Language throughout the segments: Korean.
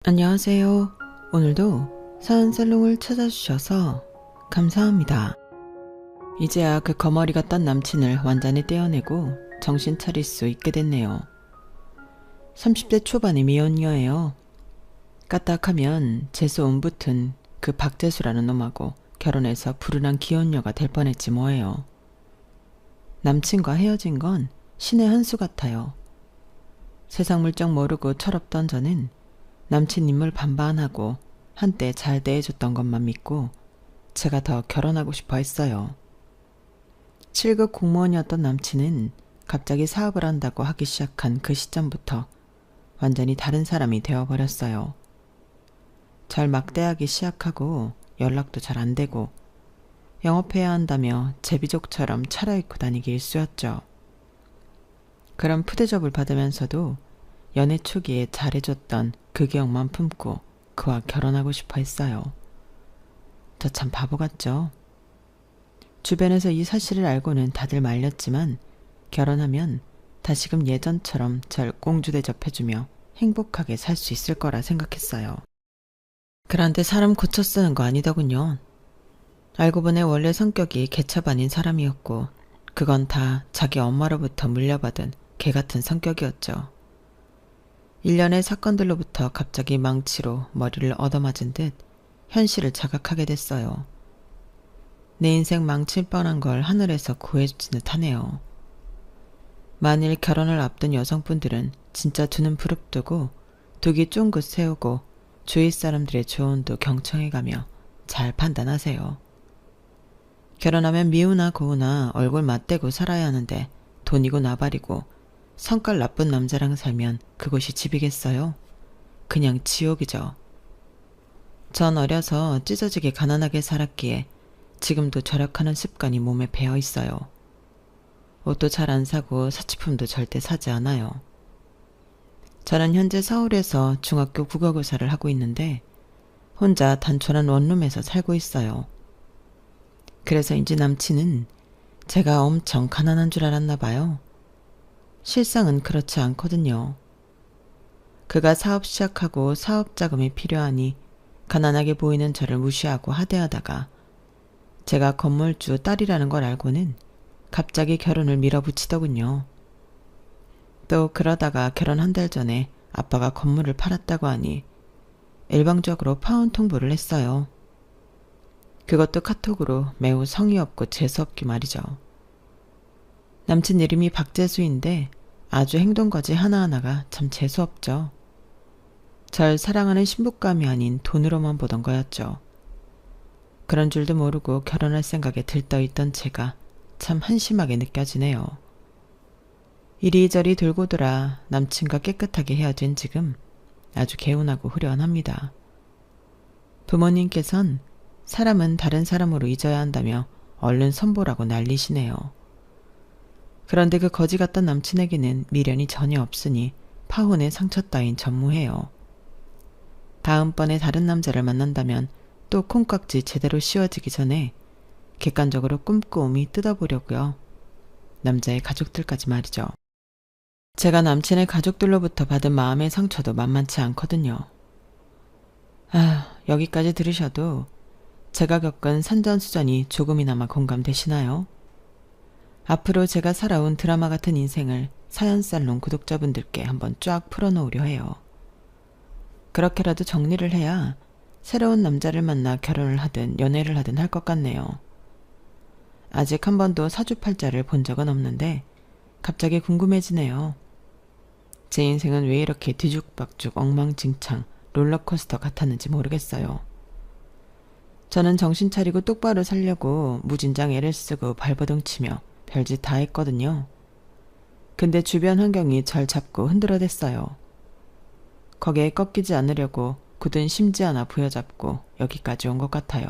안녕하세요. 오늘도 사연살롱을 찾아주셔서 감사합니다. 이제야 그 거머리가 딴 남친을 완전히 떼어내고 정신 차릴 수 있게 됐네요. 30대 초반의 미혼녀예요. 까딱하면 재수 온 붙은 그 박재수라는 놈하고 결혼해서 불운한 기혼녀가 될 뻔했지 뭐예요. 남친과 헤어진 건 신의 한 수 같아요. 세상 물정 모르고 철없던 저는 남친 인물 반반하고 한때 잘 대해줬던 것만 믿고 제가 더 결혼하고 싶어 했어요. 7급 공무원이었던 남친은 갑자기 사업을 한다고 하기 시작한 그 시점부터 완전히 다른 사람이 되어버렸어요. 절 막대하기 시작하고 연락도 잘 안 되고 영업해야 한다며 제비족처럼 차려입고 다니기 일쑤였죠. 그런 푸대접을 받으면서도 연애 초기에 잘해줬던 그 기억만 품고 그와 결혼하고 싶어 했어요. 저 참 바보 같죠? 주변에서 이 사실을 알고는 다들 말렸지만 결혼하면 다시금 예전처럼 절 공주 대접해주며 행복하게 살 수 있을 거라 생각했어요. 그런데 사람 고쳐 쓰는 거 아니더군요. 알고 보니 원래 성격이 개차반인 사람이었고 그건 다 자기 엄마로부터 물려받은 개같은 성격이었죠. 일련의 사건들로부터 갑자기 망치로 머리를 얻어맞은 듯 현실을 자각하게 됐어요. 내 인생 망칠 뻔한 걸 하늘에서 구해주지 듯하네요. 만일 결혼을 앞둔 여성분들은 진짜 두 눈 부릅뜨고 두기 쫑긋 세우고 주위 사람들의 조언도 경청해가며 잘 판단하세요. 결혼하면 미우나 고우나 얼굴 맞대고 살아야 하는데 돈이고 나발이고 성깔 나쁜 남자랑 살면 그곳이 집이겠어요? 그냥 지옥이죠. 전 어려서 찢어지게 가난하게 살았기에 지금도 절약하는 습관이 몸에 배어 있어요. 옷도 잘 안 사고 사치품도 절대 사지 않아요. 저는 현재 서울에서 중학교 국어교사를 하고 있는데 혼자 단촐한 원룸에서 살고 있어요. 그래서인지 남친은 제가 엄청 가난한 줄 알았나 봐요. 실상은 그렇지 않거든요. 그가 사업 시작하고 사업 자금이 필요하니 가난하게 보이는 저를 무시하고 하대하다가 제가 건물주 딸이라는 걸 알고는 갑자기 결혼을 밀어붙이더군요. 또 그러다가 결혼 한 달 전에 아빠가 건물을 팔았다고 하니 일방적으로 파혼 통보를 했어요. 그것도 카톡으로 매우 성의 없고 재수 없기 말이죠. 남친 이름이 박재수인데 아주 행동거지 하나하나가 참 재수없죠. 절 사랑하는 신부감이 아닌 돈으로만 보던 거였죠. 그런 줄도 모르고 결혼할 생각에 들떠있던 제가 참 한심하게 느껴지네요. 이리저리 돌고 돌아 남친과 깨끗하게 헤어진 지금 아주 개운하고 후련합니다. 부모님께선 사람은 다른 사람으로 잊어야 한다며 얼른 선보라고 난리시네요. 그런데 그 거지 같던 남친에게는 미련이 전혀 없으니 파혼의 상처 따윈 전무해요. 다음번에 다른 남자를 만난다면 또 콩깍지 제대로 씌워지기 전에 객관적으로 꼼꼼히 뜯어보려고요. 남자의 가족들까지 말이죠. 제가 남친의 가족들로부터 받은 마음의 상처도 만만치 않거든요. 여기까지 들으셔도 제가 겪은 산전수전이 조금이나마 공감되시나요? 앞으로 제가 살아온 드라마 같은 인생을 사연살롱 구독자분들께 한번 쫙 풀어놓으려 해요. 그렇게라도 정리를 해야 새로운 남자를 만나 결혼을 하든 연애를 하든 할 것 같네요. 아직 한 번도 사주팔자를 본 적은 없는데 갑자기 궁금해지네요. 제 인생은 왜 이렇게 뒤죽박죽 엉망진창 롤러코스터 같았는지 모르겠어요. 저는 정신 차리고 똑바로 살려고 무진장 애를 쓰고 발버둥 치며 별짓 다 했거든요. 근데 주변 환경이 절 잡고 흔들어댔어요. 거기에 꺾이지 않으려고 굳은 심지 하나 부여잡고 여기까지 온 것 같아요.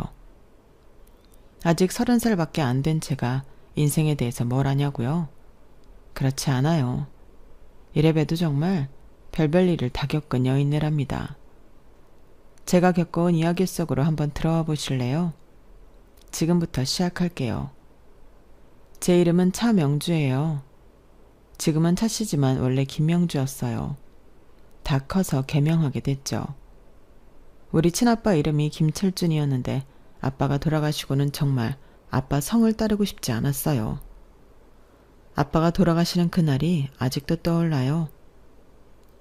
아직 30살밖에 안 된 제가 인생에 대해서 뭘 아냐고요? 그렇지 않아요. 이래봬도 정말 별별 일을 다 겪은 여인네랍니다. 제가 겪어온 이야기 속으로 한번 들어와 보실래요? 지금부터 시작할게요. 제 이름은 차명주예요. 지금은 차씨지만 원래 김명주였어요. 다 커서 개명하게 됐죠. 우리 친아빠 이름이 김철준이었는데 아빠가 돌아가시고는 정말 아빠 성을 따르고 싶지 않았어요. 아빠가 돌아가시는 그날이 아직도 떠올라요.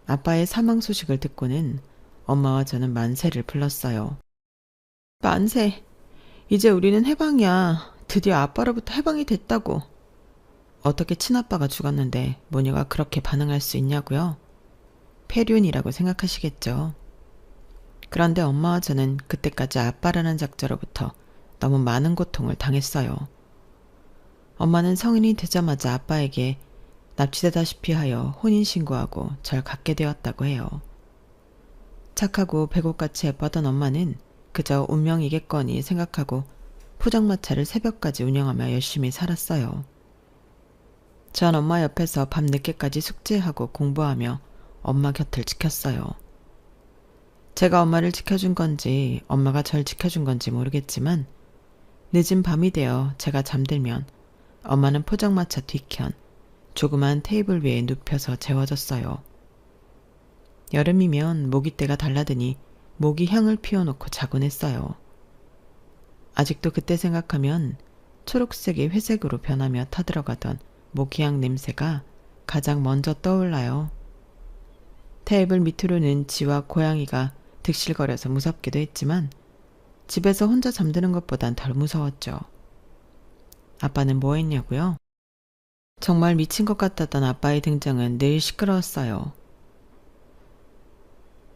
아빠의 사망 소식을 듣고는 엄마와 저는 만세를 불렀어요. 만세! 이제 우리는 해방이야. 드디어 아빠로부터 해방이 됐다고. 어떻게 친아빠가 죽었는데 모녀가 그렇게 반응할 수 있냐고요? 폐륜이라고 생각하시겠죠. 그런데 엄마와 저는 그때까지 아빠라는 작자로부터 너무 많은 고통을 당했어요. 엄마는 성인이 되자마자 아빠에게 납치되다시피 하여 혼인신고하고 절 갖게 되었다고 해요. 착하고 배꼽같이 예뻤던 엄마는 그저 운명이겠거니 생각하고 포장마차를 새벽까지 운영하며 열심히 살았어요. 전 엄마 옆에서 밤늦게까지 숙제하고 공부하며 엄마 곁을 지켰어요. 제가 엄마를 지켜준 건지 엄마가 절 지켜준 건지 모르겠지만 늦은 밤이 되어 제가 잠들면 엄마는 포장마차 뒤편 조그만 테이블 위에 눕혀서 재워졌어요. 여름이면 모기떼가 달라드니 모기 향을 피워놓고 자곤 했어요. 아직도 그때 생각하면 초록색이 회색으로 변하며 타들어가던 모기향 냄새가 가장 먼저 떠올라요. 테이블 밑으로는 쥐와 고양이가 득실거려서 무섭기도 했지만 집에서 혼자 잠드는 것보단 덜 무서웠죠. 아빠는 뭐 했냐고요? 정말 미친 것 같았던 아빠의 등장은 늘 시끄러웠어요.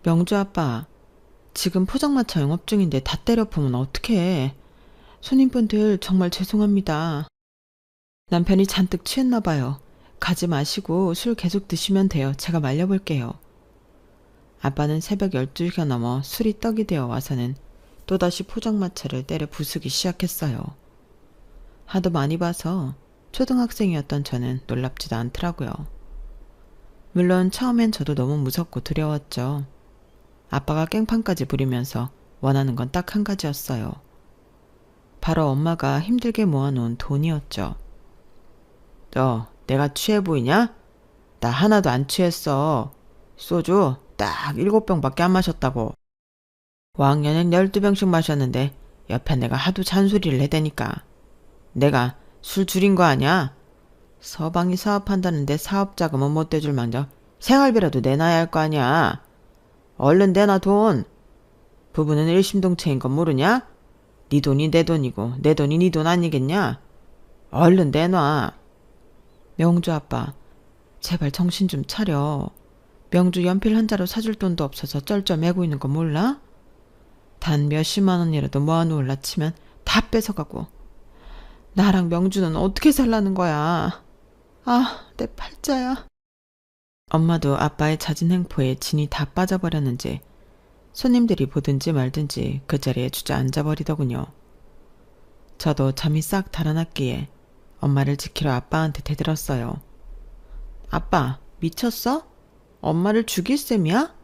명주 아빠, 지금 포장마차 영업 중인데 다 때려 부으면 어떡해. 손님분들 정말 죄송합니다. 남편이 잔뜩 취했나 봐요. 가지 마시고 술 계속 드시면 돼요. 제가 말려볼게요. 아빠는 새벽 12시가 넘어 술이 떡이 되어 와서는 또다시 포장마차를 때려 부수기 시작했어요. 하도 많이 봐서 초등학생이었던 저는 놀랍지도 않더라고요. 물론 처음엔 저도 너무 무섭고 두려웠죠. 아빠가 깽판까지 부리면서 원하는 건 딱 한 가지였어요. 바로 엄마가 힘들게 모아놓은 돈이었죠. 너 내가 취해 보이냐? 나 하나도 안 취했어. 소주 딱 7병밖에 안 마셨다고. 5학년엔 12병씩 마셨는데 옆에 내가 하도 잔소리를 해대니까. 내가 술 줄인 거 아니야? 서방이 사업한다는데 사업자금은 못 대줄 망정 생활비라도 내놔야 할 거 아니야. 얼른 내놔 돈. 부부는 일심동체인 건 모르냐? 네 돈이 내 돈이고 내 돈이 네 돈 아니겠냐? 얼른 내놔. 명주 아빠, 제발 정신 좀 차려. 명주 연필 한 자루 사줄 돈도 없어서 쩔쩔 매고 있는 거 몰라? 단 몇십만 원이라도 모아놓을라 치면 다 뺏어가고. 나랑 명주는 어떻게 살라는 거야? 아, 내 팔자야. 엄마도 아빠의 잦은 행포에 진이 다 빠져버렸는지 손님들이 보든지 말든지 그 자리에 주저앉아 버리더군요. 저도 잠이 싹 달아났기에 엄마를 지키러 아빠한테 대들었어요. 아빠, 미쳤어? 엄마를 죽일 셈이야?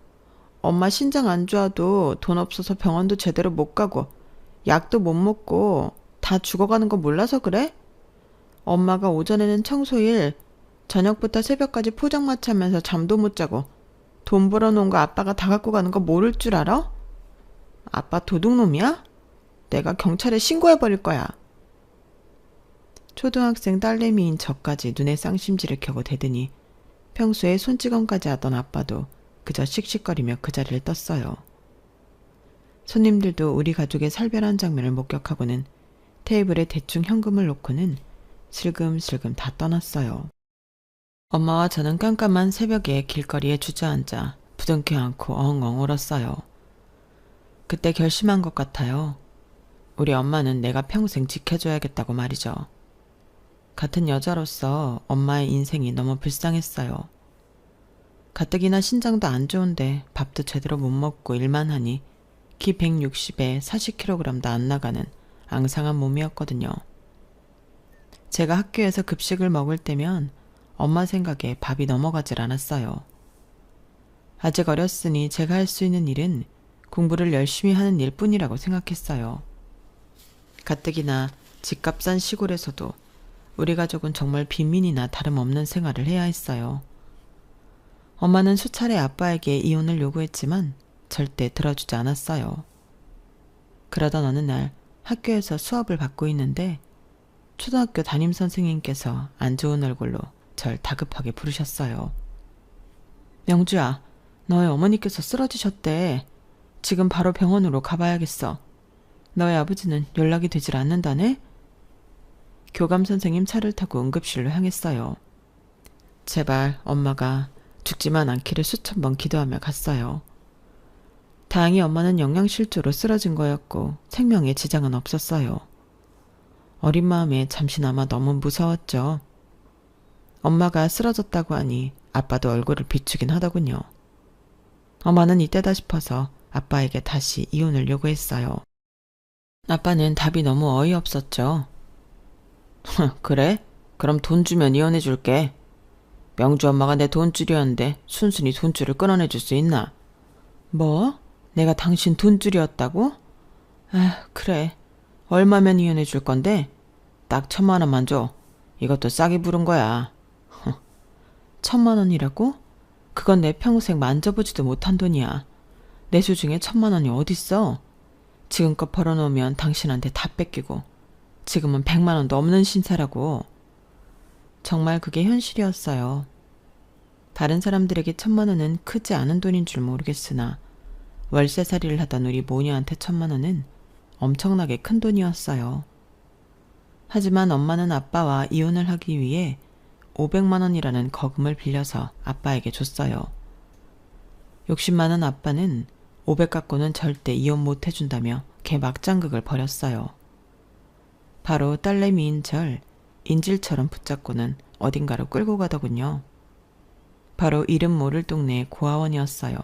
엄마 신장 안 좋아도 돈 없어서 병원도 제대로 못 가고 약도 못 먹고 다 죽어가는 거 몰라서 그래? 엄마가 오전에는 청소일, 저녁부터 새벽까지 포장마차 하면서 잠도 못 자고 돈 벌어놓은 거 아빠가 다 갖고 가는 거 모를 줄 알아? 아빠 도둑놈이야? 내가 경찰에 신고해버릴 거야. 초등학생 딸내미인 저까지 눈에 쌍심지를 켜고 대더니 평소에 손찌검까지 하던 아빠도 그저 씩씩거리며 그 자리를 떴어요. 손님들도 우리 가족의 살벌한 장면을 목격하고는 테이블에 대충 현금을 놓고는 슬금슬금 다 떠났어요. 엄마와 저는 깜깜한 새벽에 길거리에 주저앉아 부둥켜 안고 엉엉 울었어요. 그때 결심한 것 같아요. 우리 엄마는 내가 평생 지켜줘야겠다고 말이죠. 같은 여자로서 엄마의 인생이 너무 불쌍했어요. 가뜩이나 신장도 안 좋은데 밥도 제대로 못 먹고 일만 하니 키 160에 40kg도 안 나가는 앙상한 몸이었거든요. 제가 학교에서 급식을 먹을 때면 엄마 생각에 밥이 넘어가질 않았어요. 아직 어렸으니 제가 할 수 있는 일은 공부를 열심히 하는 일뿐이라고 생각했어요. 가뜩이나 집값 싼 시골에서도 우리 가족은 정말 빈민이나 다름없는 생활을 해야 했어요. 엄마는 수차례 아빠에게 이혼을 요구했지만 절대 들어주지 않았어요. 그러던 어느 날 학교에서 수업을 받고 있는데 초등학교 담임선생님께서 안 좋은 얼굴로 절 다급하게 부르셨어요. 명주야, 너의 어머니께서 쓰러지셨대. 지금 바로 병원으로 가봐야겠어. 너의 아버지는 연락이 되질 않는다네? 교감선생님 차를 타고 응급실로 향했어요. 제발 엄마가 죽지만 않기를 수천 번 기도하며 갔어요. 다행히 엄마는 영양실조로 쓰러진 거였고 생명에 지장은 없었어요. 어린 마음에 잠시나마 너무 무서웠죠. 엄마가 쓰러졌다고 하니 아빠도 얼굴을 비추긴 하더군요. 엄마는 이때다 싶어서 아빠에게 다시 이혼을 요구했어요. 아빠는 답이 너무 어이없었죠. 그래? 그럼 돈 주면 이혼해 줄게. 명주 엄마가 내 돈줄이었는데 순순히 돈줄을 끊어내줄 수 있나? 뭐? 내가 당신 돈줄이었다고? 아, 그래. 얼마면 이혼해 줄 건데? 딱 1,000,000원만 줘. 이것도 싸게 부른 거야. 1,000,000원이라고? 그건 내 평생 만져보지도 못한 돈이야. 내 소중에 1,000,000원이 어딨어? 지금껏 벌어놓으면 당신한테 다 뺏기고 지금은 100만원도 없는 신세라고. 정말 그게 현실이었어요. 다른 사람들에게 1,000,000원은 크지 않은 돈인 줄 모르겠으나 월세살이를 하던 우리 모녀한테 1,000,000원은 엄청나게 큰 돈이었어요. 하지만 엄마는 아빠와 이혼을 하기 위해 500만원이라는 거금을 빌려서 아빠에게 줬어요. 욕심 많은 아빠는 500 갖고는 절대 이혼 못 해준다며 개막장극을 벌였어요. 바로 딸내미인 절 인질처럼 붙잡고는 어딘가로 끌고 가더군요. 바로 이름 모를 동네의 고아원이었어요.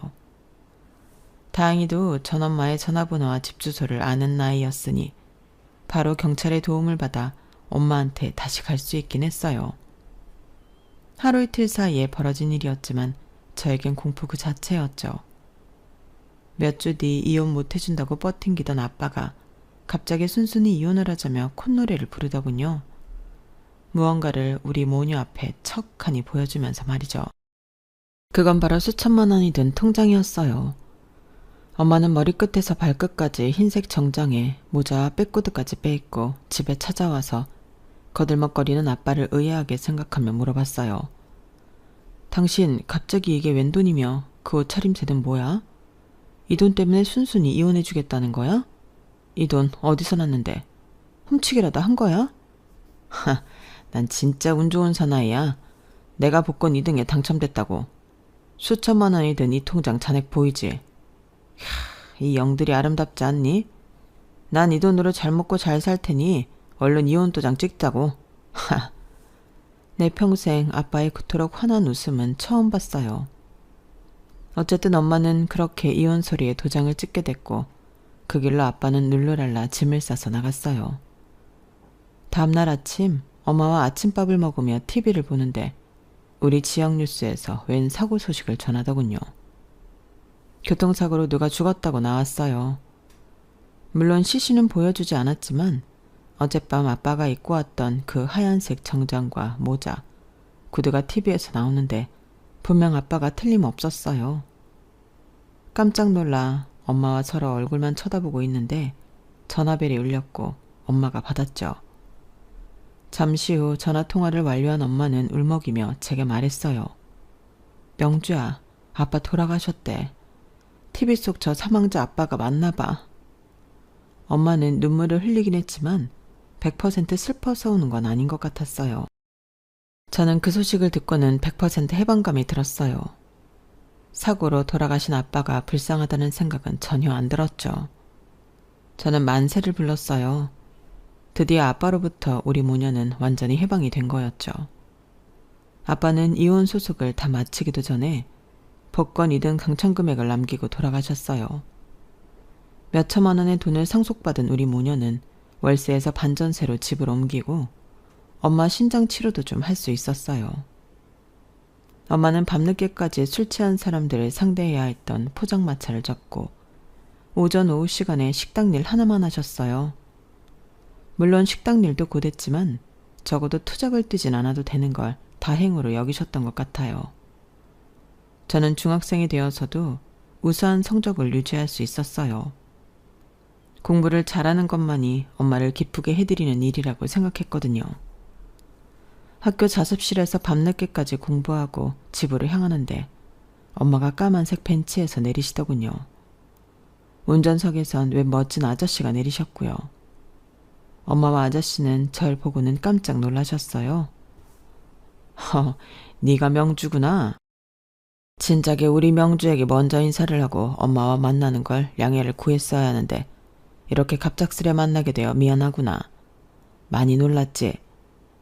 다행히도 전엄마의 전화번호와 집 주소를 아는 나이였으니 바로 경찰의 도움을 받아 엄마한테 다시 갈 수 있긴 했어요. 하루 이틀 사이에 벌어진 일이었지만 저에겐 공포 그 자체였죠. 몇 주 뒤 이혼 못 해준다고 버팅기던 아빠가 갑자기 순순히 이혼을 하자며 콧노래를 부르더군요. 무언가를 우리 모녀 앞에 척하니 보여주면서 말이죠. 그건 바로 수천만 원이 든 통장이었어요. 엄마는 머리끝에서 발끝까지 흰색 정장에 모자와 백구두까지 빼입고 집에 찾아와서 거들먹거리는 아빠를 의아하게 생각하며 물어봤어요. 당신 갑자기 이게 웬 돈이며 그 옷차림새는 뭐야? 이 돈 때문에 순순히 이혼해주겠다는 거야? 이 돈 어디서 났는데? 훔치기라도 한 거야? 하, 난 진짜 운 좋은 사나이야. 내가 복권 2등에 당첨됐다고. 수천만 원이 든 이 통장 잔액 보이지? 이 영들이 아름답지 않니? 난 이 돈으로 잘 먹고 잘 살 테니 얼른 이혼 도장 찍자고. 하. 내 평생 아빠의 그토록 환한 웃음은 처음 봤어요. 어쨌든 엄마는 그렇게 이혼 소리에 도장을 찍게 됐고 그 길로 아빠는 룰루랄라 짐을 싸서 나갔어요. 다음날 아침 엄마와 아침밥을 먹으며 TV를 보는데 우리 지역 뉴스에서 웬 사고 소식을 전하더군요. 교통사고로 누가 죽었다고 나왔어요. 물론 시신은 보여주지 않았지만 어젯밤 아빠가 입고 왔던 그 하얀색 정장과 모자, 구두가 TV에서 나오는데 분명 아빠가 틀림없었어요. 깜짝 놀라 엄마와 서로 얼굴만 쳐다보고 있는데 전화벨이 울렸고 엄마가 받았죠. 잠시 후 전화통화를 완료한 엄마는 울먹이며 제게 말했어요. 명주야, 아빠 돌아가셨대. TV 속 저 사망자 아빠가 맞나 봐. 엄마는 눈물을 흘리긴 했지만 100% 슬퍼서 우는 건 아닌 것 같았어요. 저는 그 소식을 듣고는 100% 해방감이 들었어요. 사고로 돌아가신 아빠가 불쌍하다는 생각은 전혀 안 들었죠. 저는 만세를 불렀어요. 드디어 아빠로부터 우리 모녀는 완전히 해방이 된 거였죠. 아빠는 이혼 소속을 다 마치기도 전에 복권 2등 당첨 금액을 남기고 돌아가셨어요. 몇천만 원의 돈을 상속받은 우리 모녀는 월세에서 반전세로 집을 옮기고 엄마 신장 치료도 좀 할 수 있었어요. 엄마는 밤늦게까지 술 취한 사람들을 상대해야 했던 포장마차를 접고 오전 오후 시간에 식당 일 하나만 하셨어요. 물론 식당 일도 고됐지만 적어도 투잡을 뛰진 않아도 되는 걸 다행으로 여기셨던 것 같아요. 저는 중학생이 되어서도 우수한 성적을 유지할 수 있었어요. 공부를 잘하는 것만이 엄마를 기쁘게 해드리는 일이라고 생각했거든요. 학교 자습실에서 밤늦게까지 공부하고 집으로 향하는데 엄마가 까만색 벤츠에서 내리시더군요. 운전석에선 웬 멋진 아저씨가 내리셨고요. 엄마와 아저씨는 절 보고는 깜짝 놀라셨어요. 네가 명주구나. 진작에 우리 명주에게 먼저 인사를 하고 엄마와 만나는 걸 양해를 구했어야 하는데 이렇게 갑작스레 만나게 되어 미안하구나. 많이 놀랐지?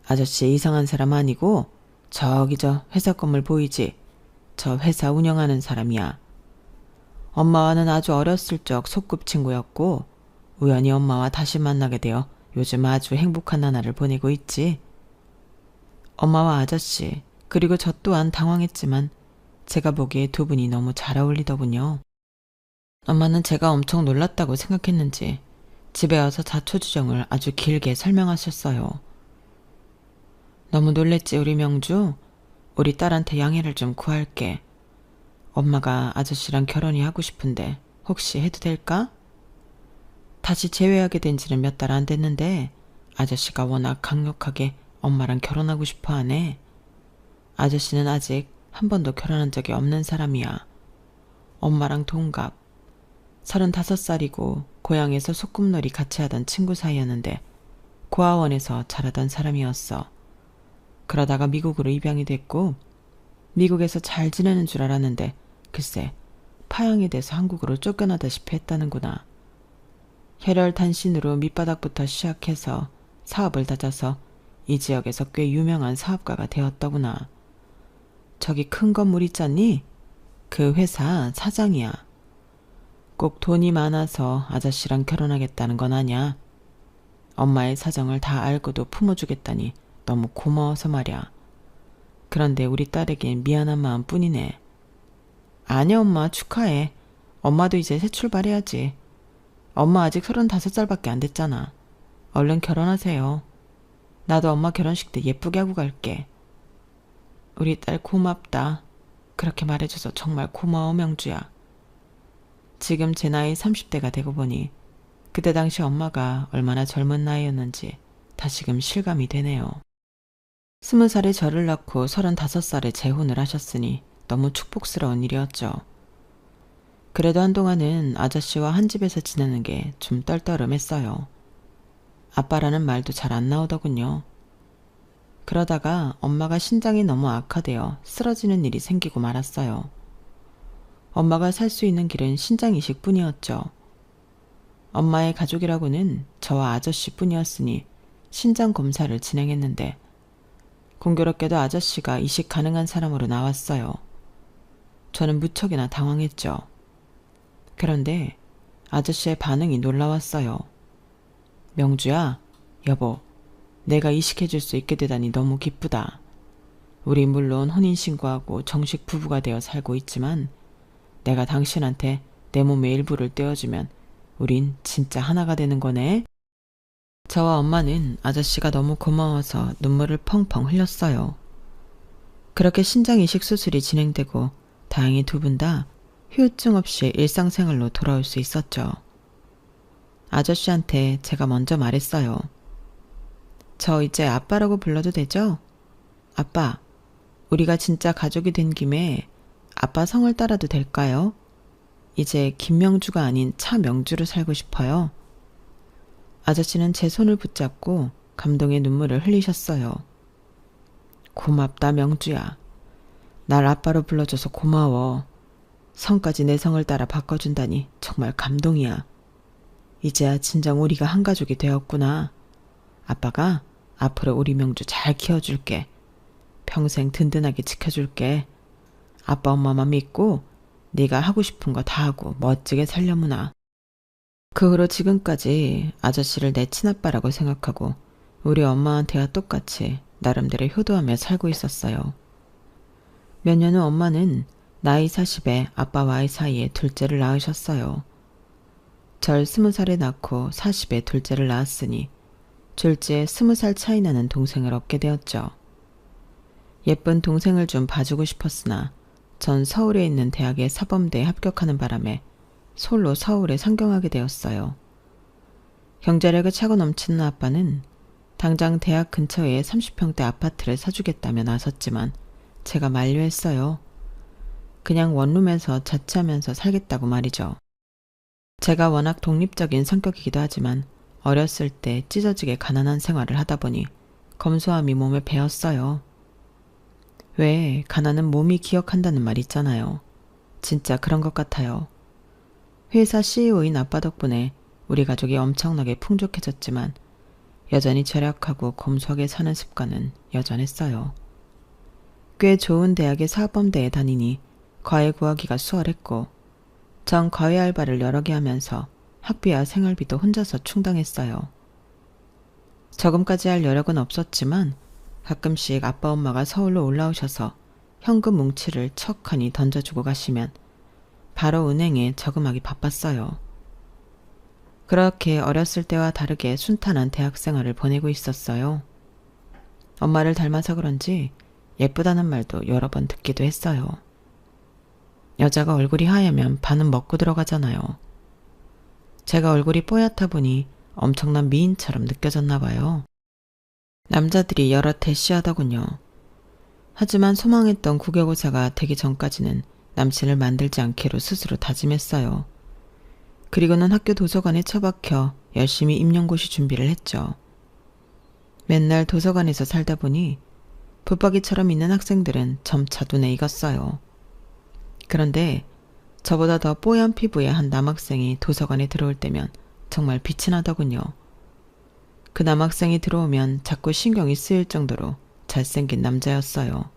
아저씨 이상한 사람 아니고 저기 저 회사 건물 보이지? 저 회사 운영하는 사람이야. 엄마와는 아주 어렸을 적 소꿉친구였고 우연히 엄마와 다시 만나게 되어 요즘 아주 행복한 나날을 보내고 있지. 엄마와 아저씨 그리고 저 또한 당황했지만 제가 보기에 두 분이 너무 잘 어울리더군요. 엄마는 제가 엄청 놀랐다고 생각했는지 집에 와서 자초지종을 아주 길게 설명하셨어요. 너무 놀랬지 우리 명주? 우리 딸한테 양해를 좀 구할게. 엄마가 아저씨랑 결혼이 하고 싶은데 혹시 해도 될까? 다시 재회하게 된 지는 몇 달 안 됐는데 아저씨가 워낙 강력하게 엄마랑 결혼하고 싶어 하네. 아저씨는 아직 한 번도 결혼한 적이 없는 사람이야. 엄마랑 동갑. 35살이고 고향에서 소꿉놀이 같이 하던 친구 사이였는데 고아원에서 자라던 사람이었어. 그러다가 미국으로 입양이 됐고 미국에서 잘 지내는 줄 알았는데 글쎄 파양이 돼서 한국으로 쫓겨나다시피 했다는구나. 혈혈단신으로 밑바닥부터 시작해서 사업을 다져서 이 지역에서 꽤 유명한 사업가가 되었더구나. 저기 큰 건물 있잖니? 그 회사 사장이야. 꼭 돈이 많아서 아저씨랑 결혼하겠다는 건 아냐. 엄마의 사정을 다 알고도 품어주겠다니 너무 고마워서 말이야. 그런데 우리 딸에겐 미안한 마음뿐이네. 아니 엄마 축하해. 엄마도 이제 새 출발해야지. 엄마 아직 35살밖에 안 됐잖아. 얼른 결혼하세요. 나도 엄마 결혼식 때 예쁘게 하고 갈게. 우리 딸 고맙다. 그렇게 말해줘서 정말 고마워 명주야. 지금 제 나이 30대가 되고 보니 그때 당시 엄마가 얼마나 젊은 나이였는지 다시금 실감이 되네요. 20살에 저를 낳고 35살에 재혼을 하셨으니 너무 축복스러운 일이었죠. 그래도 한동안은 아저씨와 한 집에서 지내는 게 좀 떨떠름했어요. 아빠라는 말도 잘 안 나오더군요. 그러다가 엄마가 신장이 너무 악화되어 쓰러지는 일이 생기고 말았어요. 엄마가 살 수 있는 길은 신장 이식뿐이었죠. 엄마의 가족이라고는 저와 아저씨뿐이었으니 신장 검사를 진행했는데 공교롭게도 아저씨가 이식 가능한 사람으로 나왔어요. 저는 무척이나 당황했죠. 그런데 아저씨의 반응이 놀라웠어요. 명주야, 여보, 내가 이식해줄 수 있게 되다니 너무 기쁘다. 우리 물론 혼인신고하고 정식 부부가 되어 살고 있지만 내가 당신한테 내 몸의 일부를 떼어주면 우린 진짜 하나가 되는 거네. 저와 엄마는 아저씨가 너무 고마워서 눈물을 펑펑 흘렸어요. 그렇게 신장 이식 수술이 진행되고 다행히 두 분 다 후유증 없이 일상생활로 돌아올 수 있었죠. 아저씨한테 제가 먼저 말했어요. 저 이제 아빠라고 불러도 되죠? 아빠, 우리가 진짜 가족이 된 김에 아빠 성을 따라도 될까요? 이제 김명주가 아닌 차명주로 살고 싶어요. 아저씨는 제 손을 붙잡고 감동의 눈물을 흘리셨어요. 고맙다 명주야. 날 아빠로 불러줘서 고마워. 성까지 내 성을 따라 바꿔준다니 정말 감동이야. 이제야 진정 우리가 한 가족이 되었구나. 아빠가 앞으로 우리 명주 잘 키워줄게. 평생 든든하게 지켜줄게. 아빠 엄마만 믿고 네가 하고 싶은 거 다 하고 멋지게 살려무나. 그 후로 지금까지 아저씨를 내 친아빠라고 생각하고 우리 엄마한테와 똑같이 나름대로 효도하며 살고 있었어요. 몇 년 후 엄마는 나이 40에 아빠와 아이 사이에 둘째를 낳으셨어요. 절 20살에 낳고 40에 둘째를 낳았으니 졸지에 20살 차이 나는 동생을 얻게 되었죠. 예쁜 동생을 좀 봐주고 싶었으나 전 서울에 있는 대학의 사범대에 합격하는 바람에 솔로 서울에 상경하게 되었어요. 경제력이 차고 넘치는 아빠는 당장 대학 근처에 30평대 아파트를 사주겠다며 나섰지만 제가 만류했어요. 그냥 원룸에서 자취하면서 살겠다고 말이죠. 제가 워낙 독립적인 성격이기도 하지만 어렸을 때 찢어지게 가난한 생활을 하다 보니 검소함이 몸에 배었어요. 왜 가난은 몸이 기억한다는 말 있잖아요. 진짜 그런 것 같아요. 회사 CEO인 아빠 덕분에 우리 가족이 엄청나게 풍족해졌지만 여전히 절약하고 검소하게 사는 습관은 여전했어요. 꽤 좋은 대학의 사범대에 다니니 과외 구하기가 수월했고 전 과외 알바를 여러 개 하면서 학비와 생활비도 혼자서 충당했어요. 저금까지 할 여력은 없었지만 가끔씩 아빠 엄마가 서울로 올라오셔서 현금 뭉치를 척하니 던져주고 가시면 바로 은행에 저금하기 바빴어요. 그렇게 어렸을 때와 다르게 순탄한 대학 생활을 보내고 있었어요. 엄마를 닮아서 그런지 예쁘다는 말도 여러 번 듣기도 했어요. 여자가 얼굴이 하얘면 반은 먹고 들어가잖아요. 제가 얼굴이 뽀얗다 보니 엄청난 미인처럼 느껴졌나 봐요. 남자들이 여러 대시하더군요. 하지만 소망했던 국외고사가 되기 전까지는 남친을 만들지 않기로 스스로 다짐했어요. 그리고는 학교 도서관에 처박혀 열심히 임용고시 준비를 했죠. 맨날 도서관에서 살다 보니 붙박이처럼 있는 학생들은 점차 눈에 익었어요. 그런데 저보다 더 뽀얀 피부의 한 남학생이 도서관에 들어올 때면 정말 빛이 나더군요. 그 남학생이 들어오면 자꾸 신경이 쓰일 정도로 잘생긴 남자였어요.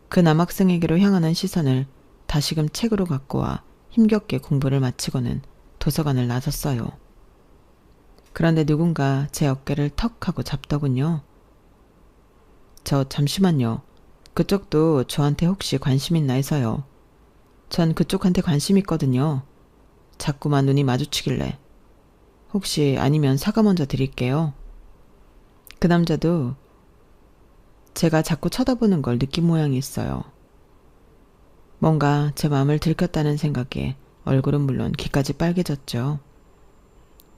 그 남학생에게로 향하는 시선을 다시금 책으로 갖고 와 힘겹게 공부를 마치고는 도서관을 나섰어요. 그런데 누군가 제 어깨를 턱 하고 잡더군요. 저 잠시만요. 그쪽도 저한테 혹시 관심 있나 해서요. 전 그쪽한테 관심 있거든요. 자꾸만 눈이 마주치길래. 혹시 아니면 사과 먼저 드릴게요. 그 남자도 제가 자꾸 쳐다보는 걸 느낀 모양이 있어요. 뭔가 제 마음을 들켰다는 생각에 얼굴은 물론 귀까지 빨개졌죠.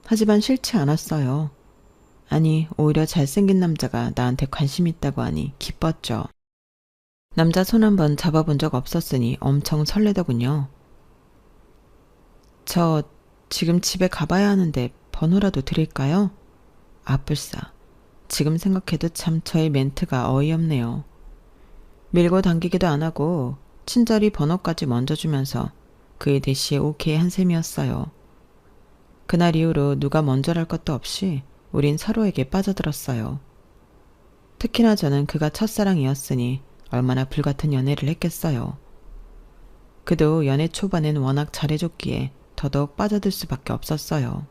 하지만 싫지 않았어요. 아니, 오히려 잘생긴 남자가 나한테 관심 있다고 하니 기뻤죠. 남자 손 한번 잡아본 적 없었으니 엄청 설레더군요. 저 지금 집에 가봐야 하는데 번호라도 드릴까요? 아뿔싸. 지금 생각해도 참 저의 멘트가 어이없네요. 밀고 당기기도 안 하고 친절히 번호까지 먼저 주면서 그의 대시에 오케이 한 셈이었어요. 그날 이후로 누가 먼저랄 것도 없이 우린 서로에게 빠져들었어요. 특히나 저는 그가 첫사랑이었으니 얼마나 불같은 연애를 했겠어요. 그도 연애 초반엔 워낙 잘해줬기에 더더욱 빠져들 수밖에 없었어요.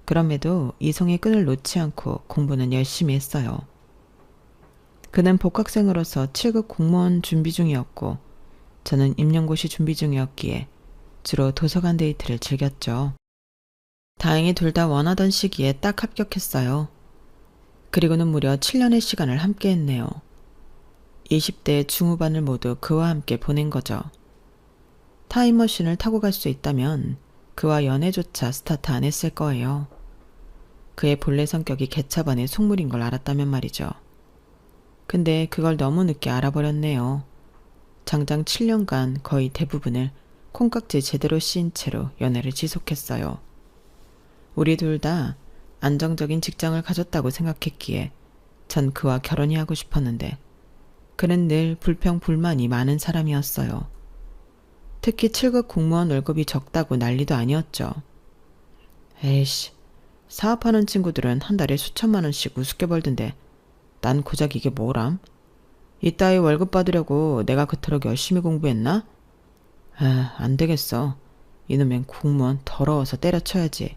그럼에도 이성의 끈을 놓지 않고 공부는 열심히 했어요. 그는 복학생으로서 7급 공무원 준비 중이었고 저는 임용고시 준비 중이었기에 주로 도서관 데이트를 즐겼죠. 다행히 둘 다 원하던 시기에 딱 합격했어요. 그리고는 무려 7년의 시간을 함께 했네요. 20대 중후반을 모두 그와 함께 보낸 거죠. 타임머신을 타고 갈 수 있다면 그와 연애조차 스타트 안 했을 거예요. 그의 본래 성격이 개차반의 속물인 걸 알았다면 말이죠. 근데 그걸 너무 늦게 알아버렸네요. 장장 7년간 거의 대부분을 콩깍지 제대로 씌인 채로 연애를 지속했어요. 우리 둘 다 안정적인 직장을 가졌다고 생각했기에 전 그와 결혼이 하고 싶었는데 그는 늘 불평불만이 많은 사람이었어요. 특히 7급 공무원 월급이 적다고 난리도 아니었죠. 에이씨, 사업하는 친구들은 한 달에 수천만 원씩 우습게 벌던데 난 고작 이게 뭐람? 이따위 월급 받으려고 내가 그토록 열심히 공부했나? 아, 안 되겠어. 이놈엔 공무원 더러워서 때려쳐야지.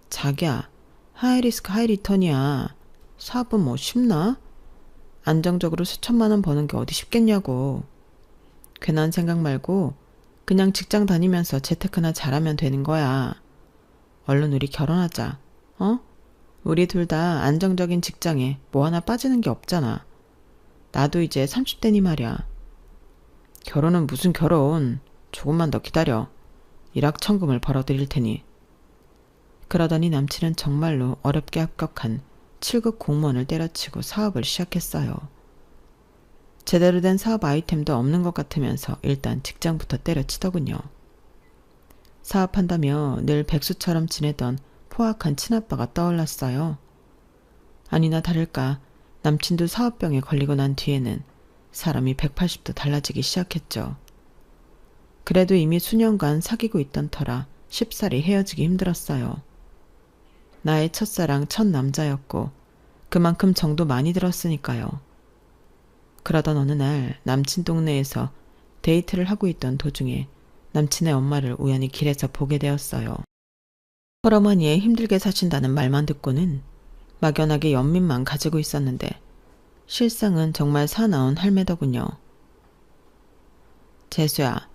자기야, 하이리스크 하이리턴이야. 사업은 뭐 쉽나? 안정적으로 수천만 원 버는 게 어디 쉽겠냐고. 괜한 생각 말고 그냥 직장 다니면서 재테크나 잘하면 되는 거야. 얼른 우리 결혼하자. 어? 우리 둘 다 안정적인 직장에 뭐 하나 빠지는 게 없잖아. 나도 이제 30대니 말이야. 결혼은 무슨 결혼. 조금만 더 기다려. 일확천금을 벌어드릴 테니. 그러더니 남친은 정말로 어렵게 합격한 7급 공무원을 때려치고 사업을 시작했어요. 제대로 된 사업 아이템도 없는 것 같으면서 일단 직장부터 때려치더군요. 사업한다며 늘 백수처럼 지내던 포악한 친아빠가 떠올랐어요. 아니나 다를까 남친도 사업병에 걸리고 난 뒤에는 사람이 180도 달라지기 시작했죠. 그래도 이미 수년간 사귀고 있던 터라 쉽사리 헤어지기 힘들었어요. 나의 첫사랑 첫 남자였고 그만큼 정도 많이 들었으니까요. 그러던 어느 날 남친 동네에서 데이트를 하고 있던 도중에 남친의 엄마를 우연히 길에서 보게 되었어요. 홀어머니에 힘들게 사신다는 말만 듣고는 막연하게 연민만 가지고 있었는데 실상은 정말 사나운 할매더군요. 재수야,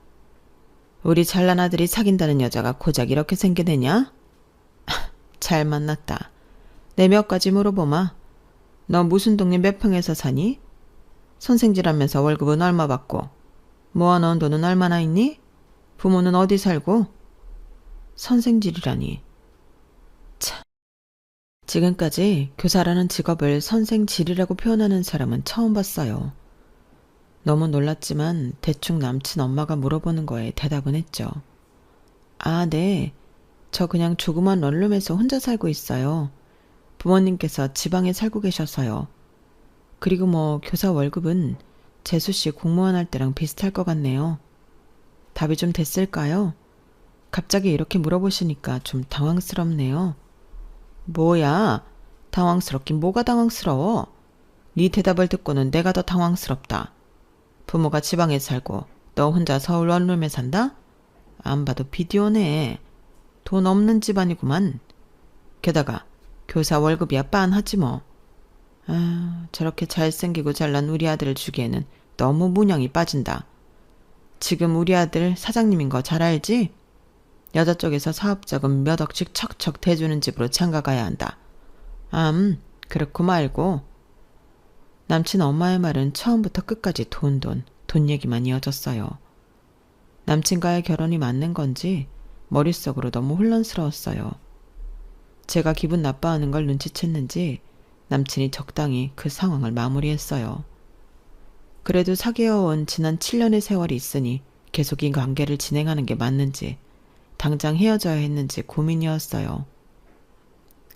우리 잘난 아들이 사귄다는 여자가 고작 이렇게 생겨내냐? 잘 만났다. 내 몇 가지 물어보마. 너 무슨 동네 몇 평에서 사니? 선생질하면서 월급은 얼마 받고? 모아놓은 돈은 얼마나 있니? 부모는 어디 살고? 선생질이라니. 참. 지금까지 교사라는 직업을 선생질이라고 표현하는 사람은 처음 봤어요. 너무 놀랐지만 대충 남친 엄마가 물어보는 거에 대답은 했죠. 아, 네. 저 그냥 조그만 원룸에서 혼자 살고 있어요. 부모님께서 지방에 살고 계셔서요. 그리고 뭐 교사 월급은 재수씨 공무원 할 때랑 비슷할 것 같네요. 답이 좀 됐을까요? 갑자기 이렇게 물어보시니까 좀 당황스럽네요. 뭐야? 당황스럽긴 뭐가 당황스러워? 네 대답을 듣고는 내가 더 당황스럽다. 부모가 지방에 살고 너 혼자 서울 원룸에 산다? 안 봐도 비디오네. 돈 없는 집안이구만. 게다가 교사 월급이야 빤하지 뭐. 아, 저렇게 잘생기고 잘난 우리 아들을 주기에는 너무 문양이 빠진다. 지금 우리 아들 사장님인 거 잘 알지? 여자 쪽에서 사업자금 몇 억씩 척척 대주는 집으로 장가가야 한다. 그렇고 말고. 남친 엄마의 말은 처음부터 끝까지 돈 얘기만 이어졌어요. 남친과의 결혼이 맞는 건지 머릿속으로 너무 혼란스러웠어요. 제가 기분 나빠하는 걸 눈치챘는지 남친이 적당히 그 상황을 마무리했어요. 그래도 사귀어온 지난 7년의 세월이 있으니 계속 이 관계를 진행하는 게 맞는지 당장 헤어져야 했는지 고민이었어요.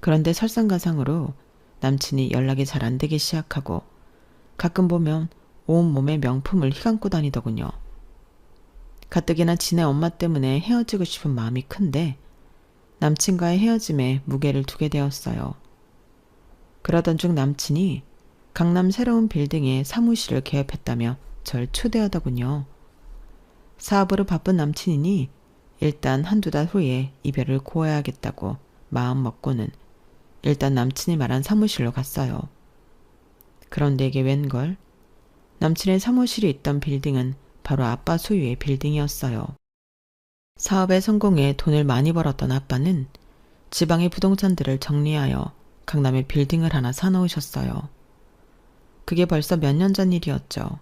그런데 설상가상으로 남친이 연락이 잘 안 되기 시작하고 가끔 보면 온몸에 명품을 휘감고 다니더군요. 가뜩이나 지네 엄마 때문에 헤어지고 싶은 마음이 큰데 남친과의 헤어짐에 무게를 두게 되었어요. 그러던 중 남친이 강남 새로운 빌딩에 사무실을 개업했다며 절 초대하더군요. 사업으로 바쁜 남친이니 일단 한두 달 후에 이별을 고해야겠다고 마음 먹고는 일단 남친이 말한 사무실로 갔어요. 그런데 이게 웬걸? 남친의 사무실이 있던 빌딩은 바로 아빠 소유의 빌딩이었어요. 사업에 성공해 돈을 많이 벌었던 아빠는 지방의 부동산들을 정리하여 강남에 빌딩을 하나 사놓으셨어요. 그게 벌써 몇 년 전 일이었죠.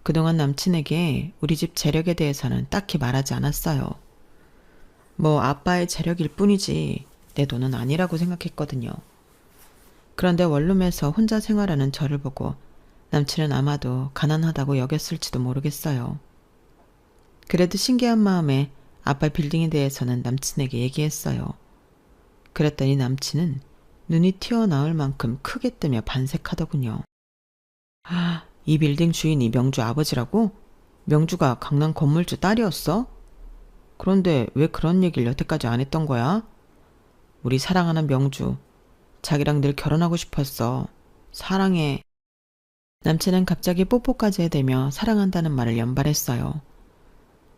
그동안 남친에게 우리 집 재력에 대해서는 딱히 말하지 않았어요. 뭐 아빠의 재력일 뿐이지 내 돈은 아니라고 생각했거든요. 그런데 원룸에서 혼자 생활하는 저를 보고 남친은 아마도 가난하다고 여겼을지도 모르겠어요. 그래도 신기한 마음에 아빠 빌딩에 대해서는 남친에게 얘기했어요. 그랬더니 남친은 눈이 튀어나올 만큼 크게 뜨며 반색하더군요. 아, 이 빌딩 주인이 명주 아버지라고? 명주가 강남 건물주 딸이었어? 그런데 왜 그런 얘기를 여태까지 안 했던 거야? 우리 사랑하는 명주, 자기랑 늘 결혼하고 싶었어. 사랑해. 남친은 갑자기 뽀뽀까지 해대며 사랑한다는 말을 연발했어요.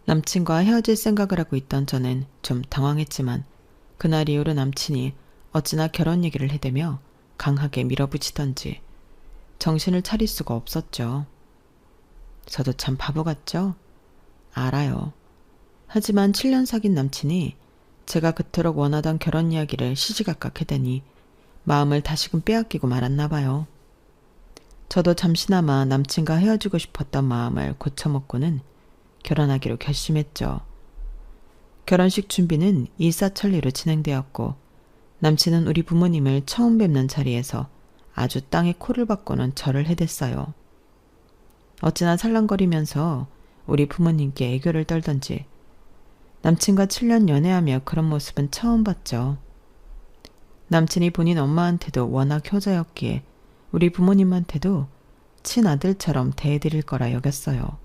남친과 헤어질 생각을 하고 있던 저는 좀 당황했지만 그날 이후로 남친이 어찌나 결혼 얘기를 해대며 강하게 밀어붙이던지 정신을 차릴 수가 없었죠. 저도 참 바보 같죠? 알아요. 하지만 7년 사귄 남친이 제가 그토록 원하던 결혼 이야기를 시시각각 해대니 마음을 다시금 빼앗기고 말았나 봐요. 저도 잠시나마 남친과 헤어지고 싶었던 마음을 고쳐먹고는 결혼하기로 결심했죠. 결혼식 준비는 일사천리로 진행되었고 남친은 우리 부모님을 처음 뵙는 자리에서 아주 땅에 코를 박고는 절을 해댔어요. 어찌나 살랑거리면서 우리 부모님께 애교를 떨던지 남친과 7년 연애하며 그런 모습은 처음 봤죠. 남친이 본인 엄마한테도 워낙 효자였기에 우리 부모님한테도 친아들처럼 대해드릴 거라 여겼어요.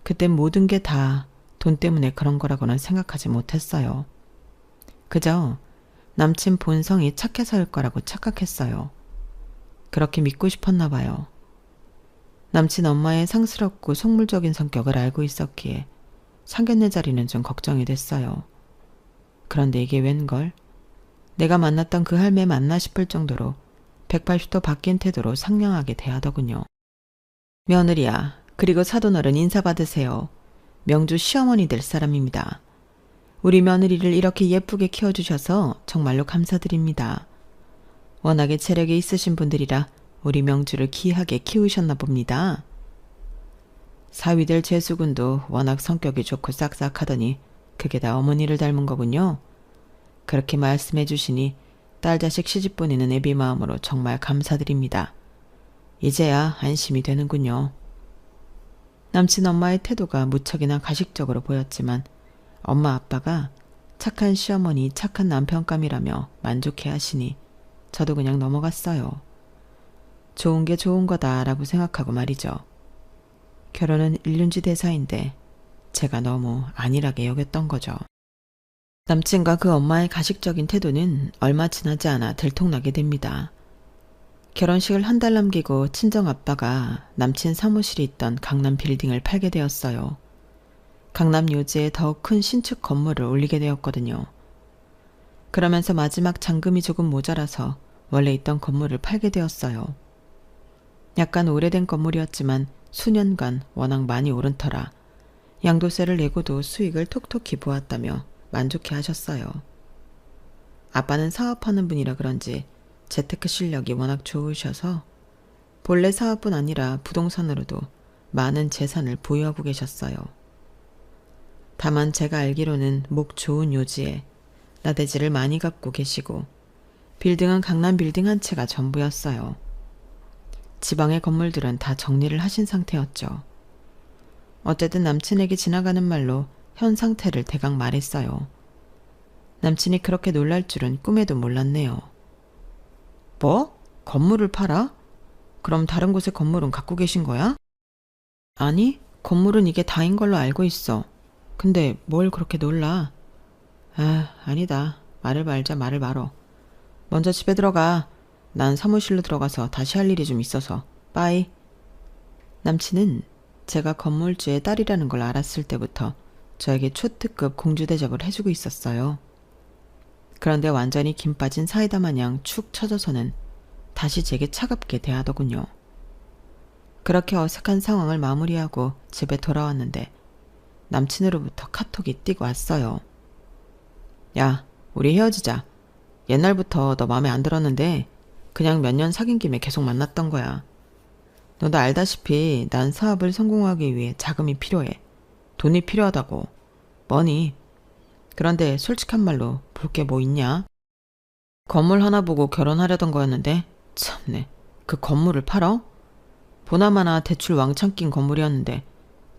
그땐 모든 게 다 돈 때문에 그런 거라고는 생각하지 못했어요. 그저 남친 본성이 착해서일 거라고 착각했어요. 그렇게 믿고 싶었나 봐요. 남친 엄마의 상스럽고 속물적인 성격을 알고 있었기에 상견례 자리는 좀 걱정이 됐어요. 그런데 이게 웬걸? 내가 만났던 그 할매 맞나 싶을 정도로 180도 바뀐 태도로 상냥하게 대하더군요. 며느리야, 그리고 사돈어른 인사받으세요. 명주 시어머니 될 사람입니다. 우리 며느리를 이렇게 예쁘게 키워주셔서 정말로 감사드립니다. 워낙에 체력이 있으신 분들이라 우리 명주를 귀하게 키우셨나 봅니다. 사위들 재수군도 워낙 성격이 좋고 싹싹하더니 그게 다 어머니를 닮은 거군요. 그렇게 말씀해 주시니 딸 자식 시집 보내는 애비 마음으로 정말 감사드립니다. 이제야 안심이 되는군요. 남친 엄마의 태도가 무척이나 가식적으로 보였지만 엄마 아빠가 착한 시어머니 착한 남편감이라며 만족해 하시니 저도 그냥 넘어갔어요. 좋은 게 좋은 거다라고 생각하고 말이죠. 결혼은 일륜지 대사인데 제가 너무 안일하게 여겼던 거죠. 남친과 그 엄마의 가식적인 태도는 얼마 지나지 않아 들통나게 됩니다. 결혼식을 한 달 남기고 친정 아빠가 남친 사무실이 있던 강남 빌딩을 팔게 되었어요. 강남 요지에 더 큰 신축 건물을 올리게 되었거든요. 그러면서 마지막 잔금이 조금 모자라서 원래 있던 건물을 팔게 되었어요. 약간 오래된 건물이었지만 수년간 워낙 많이 오른 터라 양도세를 내고도 수익을 톡톡히 보았다며 만족해 하셨어요. 아빠는 사업하는 분이라 그런지 재테크 실력이 워낙 좋으셔서 본래 사업뿐 아니라 부동산으로도 많은 재산을 보유하고 계셨어요. 다만 제가 알기로는 목 좋은 요지에 나대지를 많이 갖고 계시고 빌딩은 강남 빌딩 한 채가 전부였어요. 지방의 건물들은 다 정리를 하신 상태였죠. 어쨌든 남친에게 지나가는 말로 현 상태를 대강 말했어요. 남친이 그렇게 놀랄 줄은 꿈에도 몰랐네요. 뭐? 건물을 팔아? 그럼 다른 곳에 건물은 갖고 계신 거야? 아니, 건물은 이게 다인 걸로 알고 있어. 근데 뭘 그렇게 놀라? 아니다. 말을 말자 말을 말어. 먼저 집에 들어가. 난 사무실로 들어가서 다시 할 일이 좀 있어서. 빠이. 남친은 제가 건물주의 딸이라는 걸 알았을 때부터 저에게 초특급 공주 대접을 해주고 있었어요. 그런데 완전히 김 빠진 사이다 마냥 축 처져서는 다시 제게 차갑게 대하더군요. 그렇게 어색한 상황을 마무리하고 집에 돌아왔는데 남친으로부터 카톡이 띄고 왔어요. 야, 우리 헤어지자. 옛날부터 너 마음에 안 들었는데 그냥 몇 년 사귄 김에 계속 만났던 거야. 너도 알다시피 난 사업을 성공하기 위해 자금이 필요해. 돈이 필요하다고. 뭐니? 그런데 솔직한 말로 볼 게 뭐 있냐? 건물 하나 보고 결혼하려던 거였는데 참네. 그 건물을 팔어? 보나마나 대출 왕창 낀 건물이었는데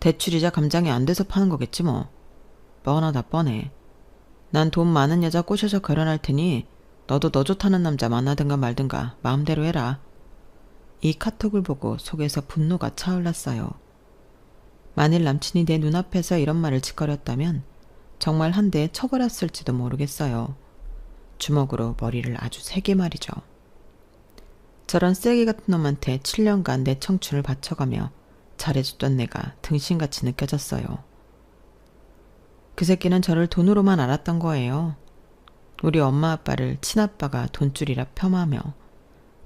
대출이자 감장이 안 돼서 파는 거겠지 뭐. 뻔하다 뻔해. 난 돈 많은 여자 꼬셔서 결혼할 테니 너도 너 좋다는 남자 만나든가 말든가 마음대로 해라. 이 카톡을 보고 속에서 분노가 차올랐어요. 만일 남친이 내 눈앞에서 이런 말을 짓거렸다면 정말 한 대 쳐버렸을지도 모르겠어요. 주먹으로 머리를 아주 세게 말이죠. 저런 쓰레기 같은 놈한테 7년간 내 청춘을 바쳐가며 잘해줬던 내가 등신같이 느껴졌어요. 그 새끼는 저를 돈으로만 알았던 거예요. 우리 엄마 아빠를 친아빠가 돈줄이라 폄하며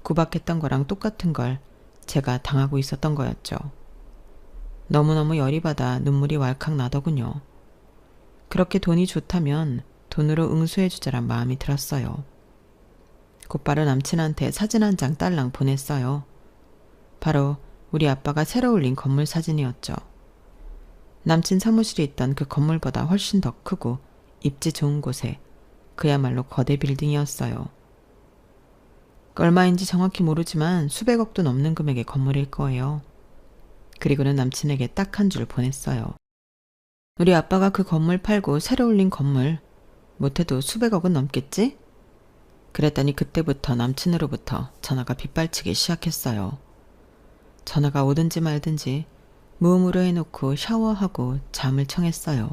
구박했던 거랑 똑같은 걸 제가 당하고 있었던 거였죠. 너무너무 열이 받아 눈물이 왈칵 나더군요. 그렇게 돈이 좋다면 돈으로 응수해주자란 마음이 들었어요. 곧바로 남친한테 사진 한 장 딸랑 보냈어요. 바로 우리 아빠가 새로 올린 건물 사진이었죠. 남친 사무실이 있던 그 건물보다 훨씬 더 크고 입지 좋은 곳에 그야말로 거대 빌딩이었어요. 얼마인지 정확히 모르지만 수백억도 넘는 금액의 건물일 거예요. 그리고는 남친에게 딱 한 줄 보냈어요. 우리 아빠가 그 건물 팔고 새로 올린 건물 못해도 수백억은 넘겠지? 그랬더니 그때부터 남친으로부터 전화가 빗발치기 시작했어요. 전화가 오든지 말든지 무음으로 해놓고 샤워하고 잠을 청했어요.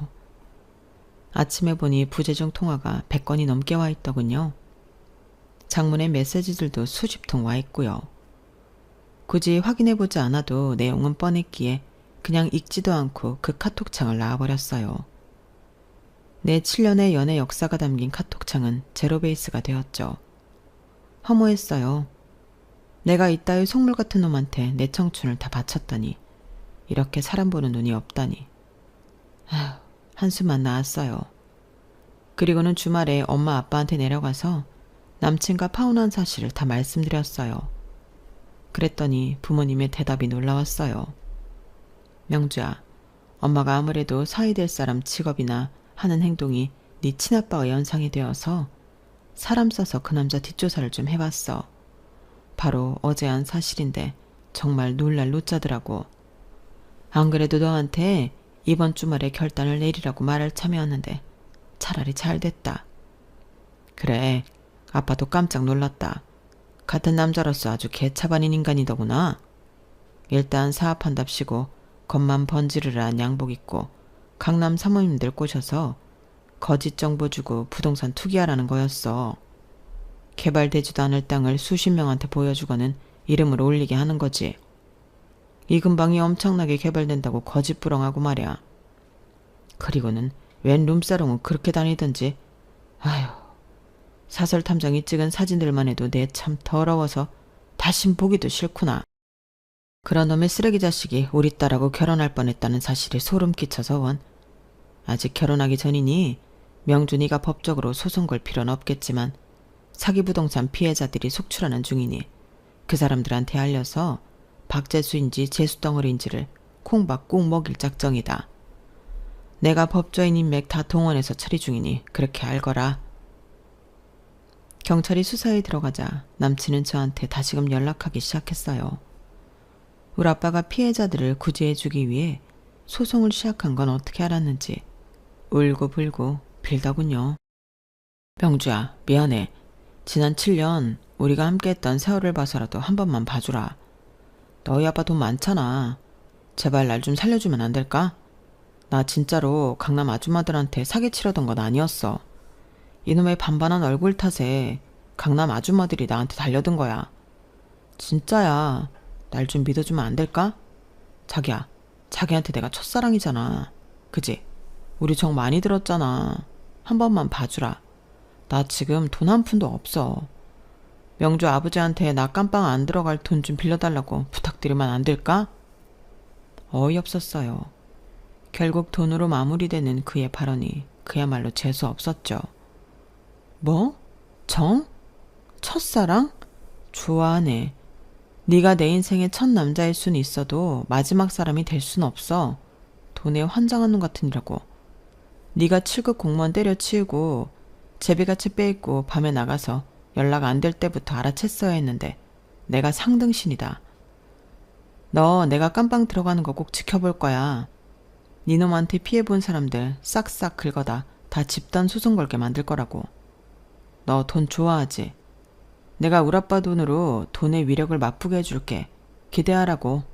아침에 보니 부재중 통화가 100건이 넘게 와 있더군요. 장문의 메시지들도 수십 통 와 있고요. 굳이 확인해보지 않아도 내용은 뻔했기에 그냥 읽지도 않고 그 카톡창을 놔버렸어요. 내 7년의 연애 역사가 담긴 카톡창은 제로베이스가 되었죠. 허무했어요. 내가 이따위 속물 같은 놈한테 내 청춘을 다 바쳤다니. 이렇게 사람 보는 눈이 없다니. 한숨만 나왔어요. 그리고는 주말에 엄마 아빠한테 내려가서 남친과 파혼한 사실을 다 말씀드렸어요. 그랬더니 부모님의 대답이 놀라웠어요. 명주야, 엄마가 아무래도 사위 될 사람 직업이나 하는 행동이 네 친아빠의 연상이 되어서 사람 써서 그 남자 뒷조사를 좀 해봤어. 바로 어제 한 사실인데 정말 놀랄 노짜더라고. 안 그래도 너한테 이번 주말에 결단을 내리라고 말할 참이었는데 차라리 잘 됐다. 그래, 아빠도 깜짝 놀랐다. 같은 남자로서 아주 개차반인 인간이더구나. 일단 사업한답시고 겉만 번지르르한 양복 입고 강남 사모님들 꼬셔서 거짓 정보 주고 부동산 투기하라는 거였어. 개발되지도 않을 땅을 수십 명한테 보여주고는 이름을 올리게 하는 거지. 이 근방이 엄청나게 개발된다고 거짓부렁하고 말이야. 그리고는 웬 룸사롱은 그렇게 다니던지. 아휴, 사설 탐정이 찍은 사진들만 해도 내 참 더러워서 다신 보기도 싫구나. 그런 놈의 쓰레기 자식이 우리 딸하고 결혼할 뻔했다는 사실이 소름 끼쳐서 원. 아직 결혼하기 전이니 명준이가 법적으로 소송 걸 필요는 없겠지만 사기 부동산 피해자들이 속출하는 중이니 그 사람들한테 알려서 박재수인지 재수덩어리인지를 콩밥 꼭 먹일 작정이다. 내가 법조인 인맥 다 동원해서 처리 중이니 그렇게 알거라. 경찰이 수사에 들어가자 남친은 저한테 다시금 연락하기 시작했어요. 우리 아빠가 피해자들을 구제해주기 위해 소송을 시작한 건 어떻게 알았는지 울고불고 빌더군요. 명주야, 미안해. 지난 7년 우리가 함께했던 세월을 봐서라도 한 번만 봐주라. 너희 아빠 돈 많잖아. 제발 날 좀 살려주면 안 될까? 나 진짜로 강남 아줌마들한테 사기치려던 건 아니었어. 이놈의 반반한 얼굴 탓에 강남 아줌마들이 나한테 달려든 거야. 진짜야. 날 좀 믿어주면 안 될까? 자기야, 자기한테 내가 첫사랑이잖아. 그지? 우리 정 많이 들었잖아. 한 번만 봐주라. 나 지금 돈 한 푼도 없어. 명주 아버지한테 나 깜빵 안 들어갈 돈 좀 빌려달라고 부탁드리면 안 될까? 어이없었어요. 결국 돈으로 마무리되는 그의 발언이 그야말로 재수 없었죠. 뭐? 정? 첫사랑? 좋아하네. 네가 내 인생의 첫 남자일 순 있어도 마지막 사람이 될 순 없어. 돈에 환장한 놈 같으니라고. 네가 7급 공무원 때려치우고 제비같이 빼입고 밤에 나가서 연락 안 될 때부터 알아챘어야 했는데 내가 상등신이다. 너 내가 깜빵 들어가는 거 꼭 지켜볼 거야. 네 놈한테 피해본 사람들 싹싹 긁어다 다 집단 소송 걸게 만들 거라고. 너 돈 좋아하지? 내가 우리 아빠 돈으로 돈의 위력을 맛보게 해줄게. 기대하라고.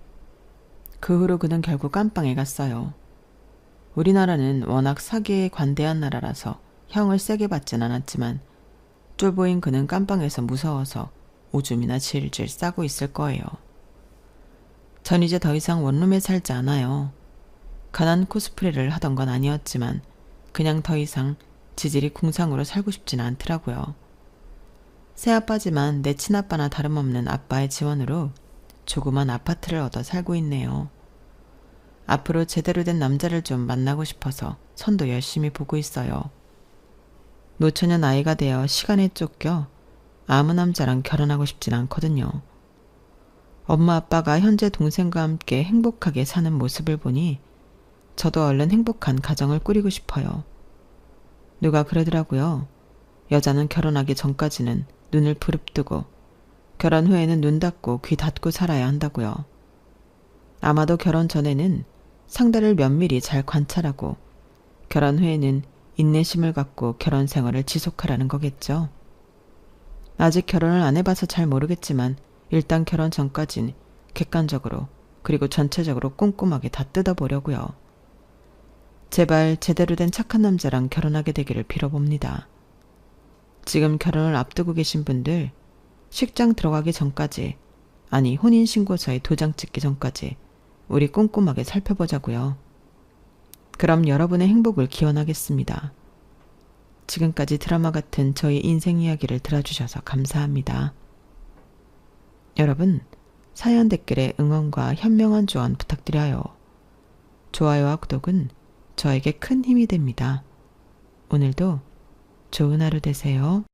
그 후로 그는 결국 깜빵에 갔어요. 우리나라는 워낙 사기에 관대한 나라라서 형을 세게 받진 않았지만 쫄보인 그는 깜빵에서 무서워서 오줌이나 질질 싸고 있을 거예요. 전 이제 더 이상 원룸에 살지 않아요. 가난 코스프레를 하던 건 아니었지만 그냥 더 이상 지질이 궁상으로 살고 싶진 않더라고요. 새아빠지만 내 친아빠나 다름없는 아빠의 지원으로 조그만 아파트를 얻어 살고 있네요. 앞으로 제대로 된 남자를 좀 만나고 싶어서 선도 열심히 보고 있어요. 노처녀 나이가 되어 시간에 쫓겨 아무 남자랑 결혼하고 싶진 않거든요. 엄마 아빠가 현재 동생과 함께 행복하게 사는 모습을 보니 저도 얼른 행복한 가정을 꾸리고 싶어요. 누가 그러더라고요. 여자는 결혼하기 전까지는 눈을 부릅뜨고 결혼 후에는 눈 닫고 귀 닫고 살아야 한다고요. 아마도 결혼 전에는 상대를 면밀히 잘 관찰하고 결혼 후에는 인내심을 갖고 결혼 생활을 지속하라는 거겠죠. 아직 결혼을 안 해봐서 잘 모르겠지만 일단 결혼 전까진 객관적으로 그리고 전체적으로 꼼꼼하게 다 뜯어보려고요. 제발 제대로 된 착한 남자랑 결혼하게 되기를 빌어봅니다. 지금 결혼을 앞두고 계신 분들 식장 들어가기 전까지, 아니 혼인신고서에 도장 찍기 전까지 우리 꼼꼼하게 살펴보자고요. 그럼 여러분의 행복을 기원하겠습니다. 지금까지 드라마 같은 저희 인생 이야기를 들어주셔서 감사합니다. 여러분, 사연 댓글에 응원과 현명한 조언 부탁드려요. 좋아요와 구독은 저에게 큰 힘이 됩니다. 오늘도 좋은 하루 되세요.